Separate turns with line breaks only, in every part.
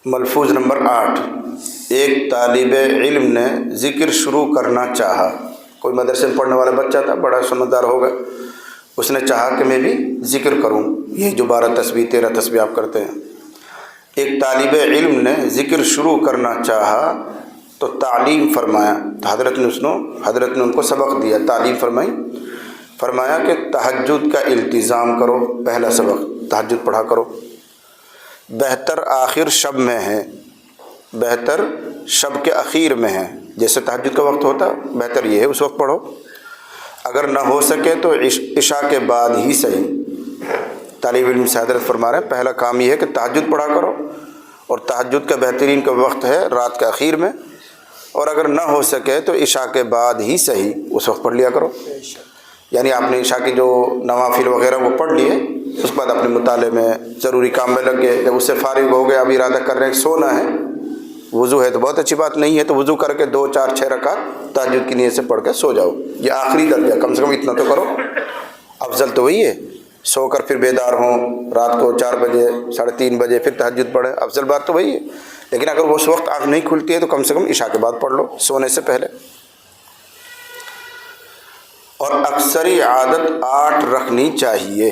ملفوظ number 8، ایک طالب علم نے ذکر شروع کرنا چاہا۔ کوئی مدرسے میں پڑھنے والا بچہ تھا، بڑا سمجھدار ہوگا، اس نے چاہا کہ میں بھی ذکر کروں، یہ جو 12 تسبیح 13 تسبیح آپ کرتے ہیں۔ ایک طالب علم نے ذکر شروع کرنا چاہا تو تعلیم فرمایا، تو حضرت نے ان کو سبق دیا، تعلیم فرمایا کہ تہجد کا التزام کرو۔ پہلا سبق تہجد پڑھا کرو۔ بہتر آخر شب میں ہے، بہتر شب کے اخیر میں ہے، جیسے تہجد کا وقت ہوتا بہتر یہ ہے اس وقت پڑھو، اگر نہ ہو سکے تو عشاء کے بعد ہی صحیح۔ طالب علم سے حضرت فرما رہے ہیں پہلا کام یہ ہے کہ تہجد پڑھا کرو، اور تہجد کا بہترین کا وقت ہے رات کے اخیر میں، اور اگر نہ ہو سکے تو عشاء کے بعد ہی صحیح اس وقت پڑھ لیا کرو۔ یعنی آپ نے عشاء کی جو نوافل وغیرہ وہ پڑھ لیے، اس کے بعد اپنے مطالعے میں ضروری کام میں لگ گئے، جب اس سے فارغ ہو گئے، اب ارادہ کر رہے ہیں کہ سونا ہے، وضو ہے تو بہت اچھی بات، نہیں ہے تو وضو کر کے 2 4 6 رکعت تہجد کی نیت سے پڑھ کے سو جاؤ۔ یہ آخری درجہ، کم سے کم اتنا تو کرو، افضل تو وہی ہے۔ سو کر پھر بیدار ہوں رات کو 4 بجے 3:30 بجے پھر تہجد پڑھیں، افضل بات تو وہی ہے، لیکن اگر اس وقت آنکھ نہیں کھلتی ہے تو کم سے کم عشاء کے بعد پڑھ لو سونے سے پہلے۔ اور اکثری عادت 8 رکھنی چاہیے۔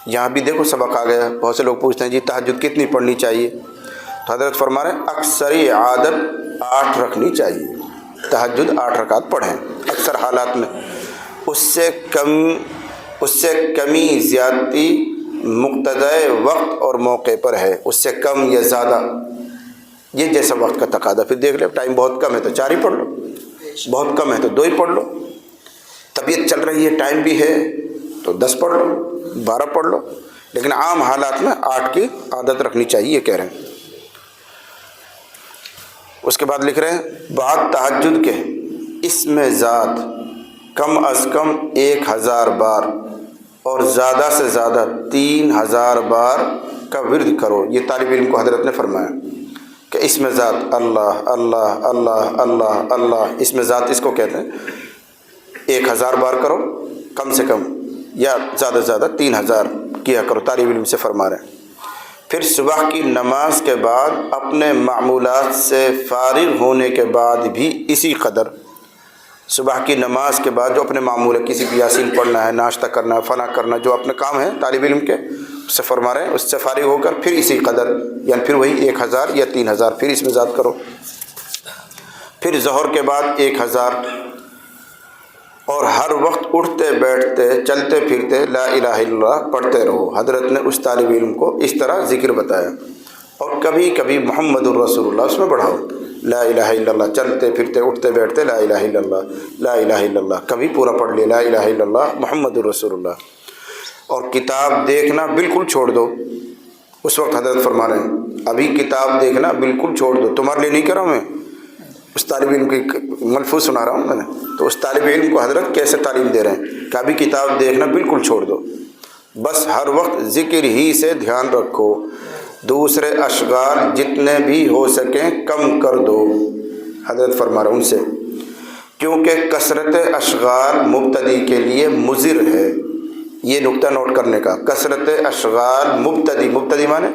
یہاں بھی دیکھو سبق آ گیا، بہت سے لوگ پوچھتے ہیں جی تہجد کتنی پڑھنی چاہیے، تو حضرت فرما رہے ہیں اکثری عادت 8 رکھنی چاہیے، تہجد 8 رکعت پڑھیں اکثر حالات میں۔ اس سے کمی زیادتی مقتضی وقت اور موقع پر ہے، اس سے کم یا زیادہ یہ جیسا وقت کا تقاضا۔ پھر دیکھ لیں ٹائم بہت کم ہے تو 4 ہی پڑھ لو، بہت کم ہے تو 2 ہی پڑھ لو، طبیعت چل رہی ہے ٹائم بھی ہے تو 10 پڑھ لو، 12 پڑھ لو، لیکن عام حالات میں 8 کی عادت رکھنی چاہیے، یہ کہہ رہے ہیں۔ اس کے بعد لکھ رہے ہیں بعد تہجد کے اس میں ذات کم از کم 1000 بار اور زیادہ سے زیادہ 3000 بار کا ورد کرو۔ یہ طالب علم کو حضرت نے فرمایا کہ اس میں ذات اللہ اللہ اللہ اللہ اللہ، اس میں ذات اس کو کہتے ہیں۔ 1000 بار کرو کم سے کم، یا زیادہ سے زیادہ 3000 کیا کرو، طالب علم سے فرما رہے ہیں۔ پھر صبح کی نماز کے بعد اپنے معمولات سے فارغ ہونے کے بعد بھی اسی قدر، صبح کی نماز کے بعد جو اپنے معمول ہے، کسی بھی یاسین پڑھنا ہے، ناشتہ کرنا ہے، فنا کرنا، جو اپنے کام ہے طالب علم کے، اس سے فرما رہے ہیں اس سے فارغ ہو کر پھر اسی قدر، یعنی پھر وہی 1000 یا 3000 پھر اس میں ذات کرو۔ پھر ظہر کے بعد 1000، اور ہر وقت اٹھتے بیٹھتے چلتے پھرتے لا الہ الا اللہ پڑھتے رہو۔ حضرت نے اس طالب علم کو اس طرح ذکر بتایا، اور کبھی کبھی محمد الرسول اللہ اس میں بڑھاؤ، لا الہ الا اللہ، چلتے پھرتے اٹھتے بیٹھتے لا الہ الا اللہ، لا الہ الا اللہ، کبھی پورا پڑھ لے لا الہ الا اللہ محمد الرسول اللہ۔ اور کتاب دیکھنا بالکل چھوڑ دو، اس وقت حضرت فرما رہے ہیں ابھی کتاب دیکھنا بالکل چھوڑ دو، تمہارے لیے نہیں کر رہا ہوں میں، اس طالب علم کی ملفوظ سنا رہا ہوں میں نے، تو اس طالب علم کو حضرت کیسے تعلیم دے رہے ہیں کہ ابھی کتاب دیکھنا بالکل چھوڑ دو، بس ہر وقت ذکر ہی سے دھیان رکھو، دوسرے اشغال جتنے بھی ہو سکیں کم کر دو۔ حضرت فرما رہے ہیں ان سے، کیونکہ کثرت اشغال مبتدی کے لیے مضر ہے۔ یہ نقطہ نوٹ کرنے کا، کثرت اشغال مبتدی مانے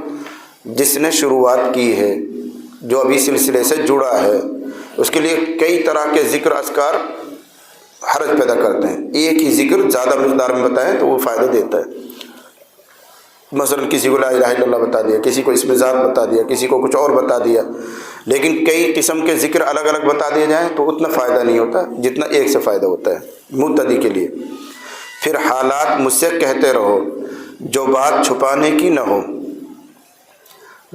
جس نے شروعات کی ہے، جو ابھی سلسلے سے جڑا ہے، اس کے لیے کئی طرح کے ذکر اذکار حرج پیدا کرتے ہیں۔ ایک ہی ذکر زیادہ مقدار میں بتائیں تو وہ فائدہ دیتا ہے۔ مثلا کسی کو لا الہ الا اللہ بتا دیا، کسی کو اسم ذات بتا دیا، کسی کو کچھ اور بتا دیا، لیکن کئی قسم کے ذکر الگ الگ بتا دیے جائیں تو اتنا فائدہ نہیں ہوتا جتنا ایک سے فائدہ ہوتا ہے مبتدی کے لیے۔ پھر حالات مجھ سے کہتے رہو، جو بات چھپانے کی نہ ہو،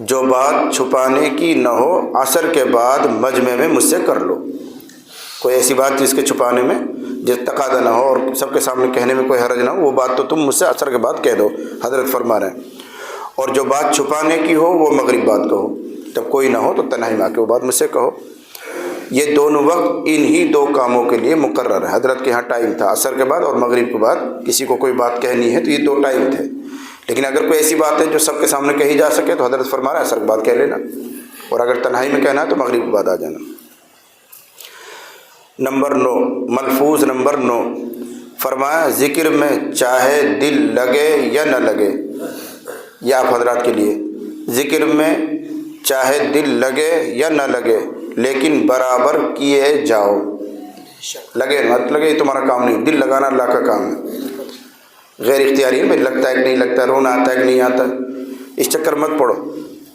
جو بات چھپانے کی نہ ہو، عصر کے بعد مجمع میں مجھ سے کر لو۔ کوئی ایسی بات جس کے چھپانے میں جس تقاضا نہ ہو اور سب کے سامنے کہنے میں کوئی حرج نہ ہو، وہ بات تو تم مجھ سے عصر کے بعد کہہ دو، حضرت فرما رہے ہیں۔ اور جو بات چھپانے کی ہو وہ مغرب بعد کہو، جب کوئی نہ ہو تو تنہائی میں آ کے وہ بات مجھ سے کہو۔ یہ دونوں وقت انہی 2 کاموں کے لیے مقرر ہے۔ حضرت کے ہاں ٹائم تھا عصر کے بعد اور مغرب کے بعد، کسی کو کوئی بات کہنی ہے تو یہ 2 ٹائم تھے، لیکن اگر کوئی ایسی بات ہے جو سب کے سامنے کہی جا سکے تو حضرت فرما رہا ہے عصر کے بعد کہہ لینا، اور اگر تنہائی میں کہنا ہے تو مغرب کے بعد آ جانا۔ نمبر 9، ملفوظ نمبر 9، فرمایا ذکر میں چاہے دل لگے یا نہ لگے، یہ آپ حضرات کے لیے، ذکر میں چاہے دل لگے یا نہ لگے لیکن برابر کیے جاؤ. لگے مت لگے یہ تمہارا کام نہیں، دل لگانا اللہ کا کام ہے. غیر اختیاری ہے، لگتا ہے کہ نہیں لگتا، رونا آتا ہے کہ نہیں آتا، اس چکر مت پڑو.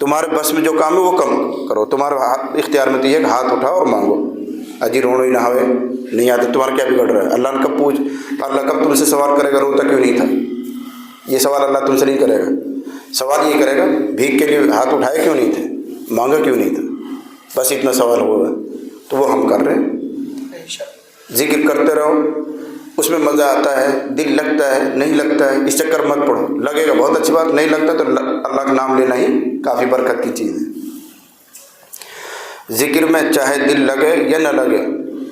تمہارے بس میں جو کام ہے وہ کم کرو. تمہارے اختیار میں تو یہ ہے کہ ہاتھ اٹھاؤ اور مانگو. اجی رونا ہی نہ ہوئے نہیں آتا، تمہارا کیا بگڑ رہا ہے؟ اللہ نے کب پوچھ، اللہ کب تم سے سوال کرے گا روتا کیوں نہیں تھا؟ یہ سوال اللہ تم سے نہیں کرے گا. سوال یہ کرے گا بھیک کے لیے ہاتھ اٹھائے کیوں نہیں تھے، مانگا کیوں نہیں تھا، بس اتنا سوال ہوگا. تو وہ ہم کر رہے ہیں. ذکر کرتے رہو، اس میں مزہ آتا ہے، دل لگتا ہے نہیں لگتا ہے اس چکر مت پڑو. لگے گا بہت اچھی بات، نہیں لگتا تو اللہ کا نام لینا ہی کافی برکت کی چیز ہے. ذکر میں چاہے دل لگے یا نہ لگے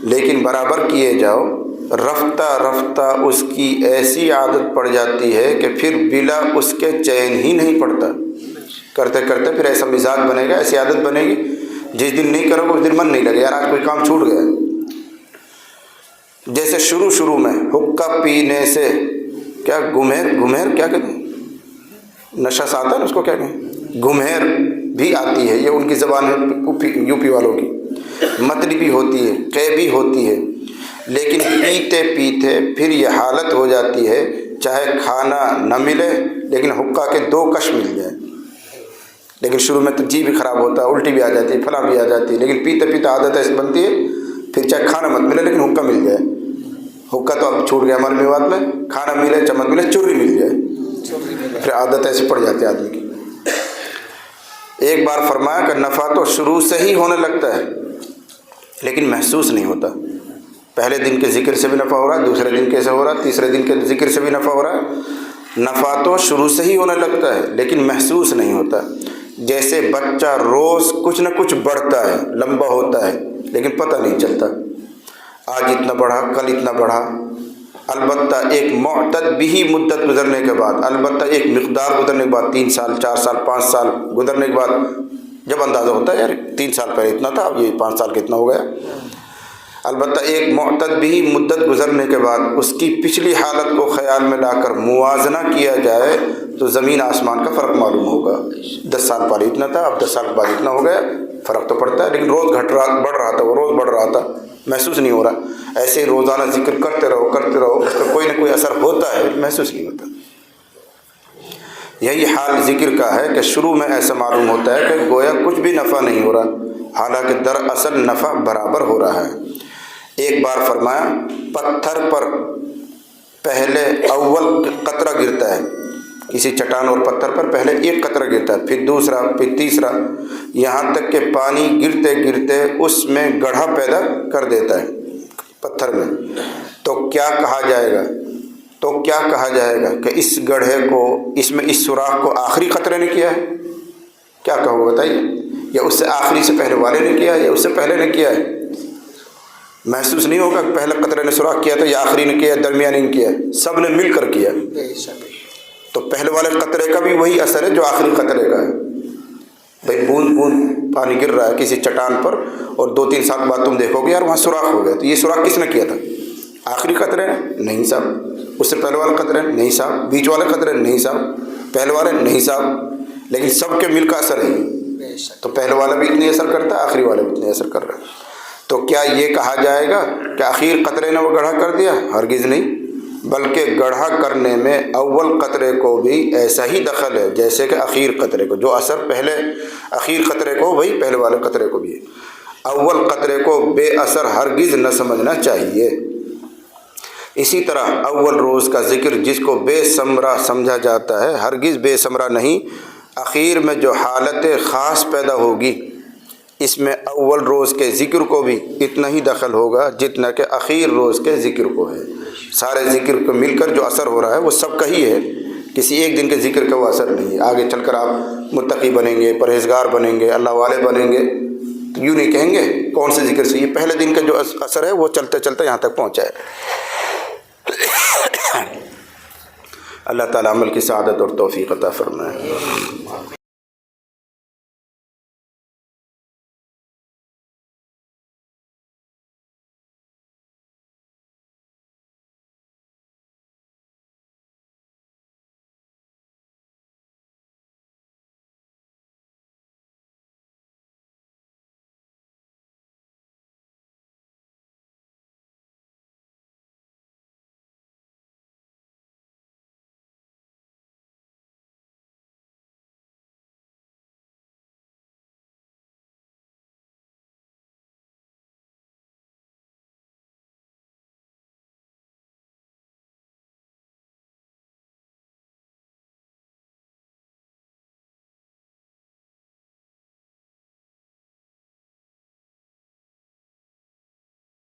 لیکن برابر کیے جاؤ. رفتہ رفتہ اس کی ایسی عادت پڑ جاتی ہے کہ پھر بلا اس کے چین ہی نہیں پڑتا. کرتے کرتے پھر ایسا مزاج بنے گا، ایسی عادت بنے گی جس دن نہیں کرو گے اس دن من نہیں لگے، یار آج کوئی کام چھوٹ گیا. جیسے شروع میں حقہ پینے سے کیا گمہر کیا کہتے ہیں، نشہ سا آتا ہے نا اس کو کیا کہیں، گمہر بھی آتی ہے، یہ ان کی زبان ہے یو پی والوں کی. متلی بھی ہوتی ہے، قے بھی ہوتی ہے. لیکن پیتے پیتے پھر یہ حالت ہو جاتی ہے چاہے کھانا نہ ملے لیکن حقہ کے 2 کش مل جائے. لیکن شروع میں تو جی بھی خراب ہوتا ہے، الٹی بھی آ جاتی ہے، پھلا بھی آ جاتی ہے. لیکن پیتے پیتے عادت ایسی بنتی ہے پھر چاہے کھانا مت ملے لیکن حقہ مل جائے. حقہ تو اب چھوٹ گیا ہمارے میوات میں، کھانا ملے چمچ ملے چوری مل جائے، پھر عادت ایسی پڑ جاتی ہے آدمی کی. ایک بار فرمایا کہ نفع تو شروع سے ہی ہونے لگتا ہے لیکن محسوس نہیں ہوتا. پہلے دن کے ذکر سے بھی نفع ہو رہا ہے، دوسرے دن کیسے ہو رہا ہے، تیسرے دن کے ذکر سے بھی نفع ہو رہا ہے. نفع تو شروع سے ہی ہونے لگتا ہے لیکن محسوس نہیں ہوتا. جیسے بچہ روز کچھ نہ کچھ بڑھتا ہے، لمبا ہوتا ہے لیکن پتہ نہیں چلتا، آج اتنا بڑھا کل اتنا بڑھا. البتہ ایک معتد بھی مدت گزرنے کے بعد، البتہ ایک مقدار گزرنے کے بعد، 3 سال 4 سال 5 سال گزرنے کے بعد جب اندازہ ہوتا ہے یار 3 سال پہلے اتنا تھا اب یہ 5 سال کتنا ہو گیا. البتہ ایک معتد بھی مدت گزرنے کے بعد اس کی پچھلی حالت کو خیال میں لا کر موازنہ کیا جائے تو زمین آسمان کا فرق معلوم ہوگا. 10 سال پہلے اتنا تھا اب 10 سال کے بعد اتنا ہو گیا، فرق تو پڑتا ہے لیکن روز بڑھ رہا تھا، وہ روز بڑھ رہا تھا، محسوس نہیں ہو رہا. ایسے ہی روزانہ ذکر کرتے رہو اس کا کوئی نہ کوئی اثر ہوتا ہے، محسوس نہیں ہوتا. یہی حال ذکر کا ہے کہ شروع میں ایسا معلوم ہوتا ہے کہ گویا کچھ بھی نفع نہیں ہو رہا حالانکہ دراصل نفع برابر ہو رہا ہے. ایک بار فرمایا پتھر پر پہلے اول قطرہ گرتا ہے، کسی چٹان اور پتھر پر پہلے ایک قطرہ گرتا ہے، پھر دوسرا پھر تیسرا، یہاں تک کہ پانی گرتے گرتے اس میں گڑھا پیدا کر دیتا ہے پتھر میں. تو کیا کہا جائے گا کہ اس گڑھے کو، اس میں اس سوراخ کو آخری قطرے نے کیا ہے؟ کیا کہو بتائیے؟ یا اس سے آخری سے پہلے والے نے کیا ہے یا اس سے پہلے نے کیا ہے؟ محسوس نہیں ہوگا کہ پہلے قطرے نے سوراخ کیا تھا یا آخری نے کیا، درمیانی نے کیا، سب نے مل کر کیا. تو پہلے والے قطرے کا بھی وہی اثر ہے جو آخری قطرے کا ہے. بھائی بوند بوند پانی گر رہا ہے کسی چٹان پر اور 2-3 سال بعد تم دیکھو گے یار وہاں سوراخ ہو گیا، تو یہ سوراخ کس نے کیا تھا؟ آخری قطرے نے؟ نہیں صاحب. اس سے پہلے والے قطرے نے؟ نہیں صاحب. بیچ والے قطرے نے؟ نہیں صاحب. پہلے والے؟ نہیں صاحب. لیکن سب کے مل کا اثر ہے. تو پہلے والا بھی اتنی اثر کرتا ہے، آخری والا بھی اتنی اثر کر رہا ہے. تو کیا یہ کہا جائے گا کہ آخر قطرے نے وہ گڑھا کر دیا؟ ہرگز نہیں، بلکہ گڑھا کرنے میں اول قطرے کو بھی ایسا ہی دخل ہے جیسے کہ اخیر قطرے کو. جو اثر پہلے اخیر قطرے کو وہی پہلے والے قطرے کو بھی ہے. اول قطرے کو بے اثر ہرگز نہ سمجھنا چاہیے. اسی طرح اول روز کا ذکر جس کو بے ثمرہ سمجھا جاتا ہے ہرگز بے ثمرہ نہیں. اخیر میں جو حالت خاص پیدا ہوگی اس میں اول روز کے ذکر کو بھی اتنا ہی دخل ہوگا جتنا کہ اخیر روز کے ذکر کو ہے. سارے ذکر کو مل کر جو اثر ہو رہا ہے وہ سب کا ہی ہے، کسی ایک دن کے ذکر کا وہ اثر نہیں ہے. آگے چل کر آپ متقی بنیں گے، پرہیزگار بنیں گے، اللہ والے بنیں گے تو یوں نہیں کہیں گے کون سے ذکر سے، یہ پہلے دن کا جو اثر ہے وہ چلتے چلتے یہاں تک پہنچا ہے. اللہ تعالیٰ عمل کی سعادت اور توفیق عطا فرمائے.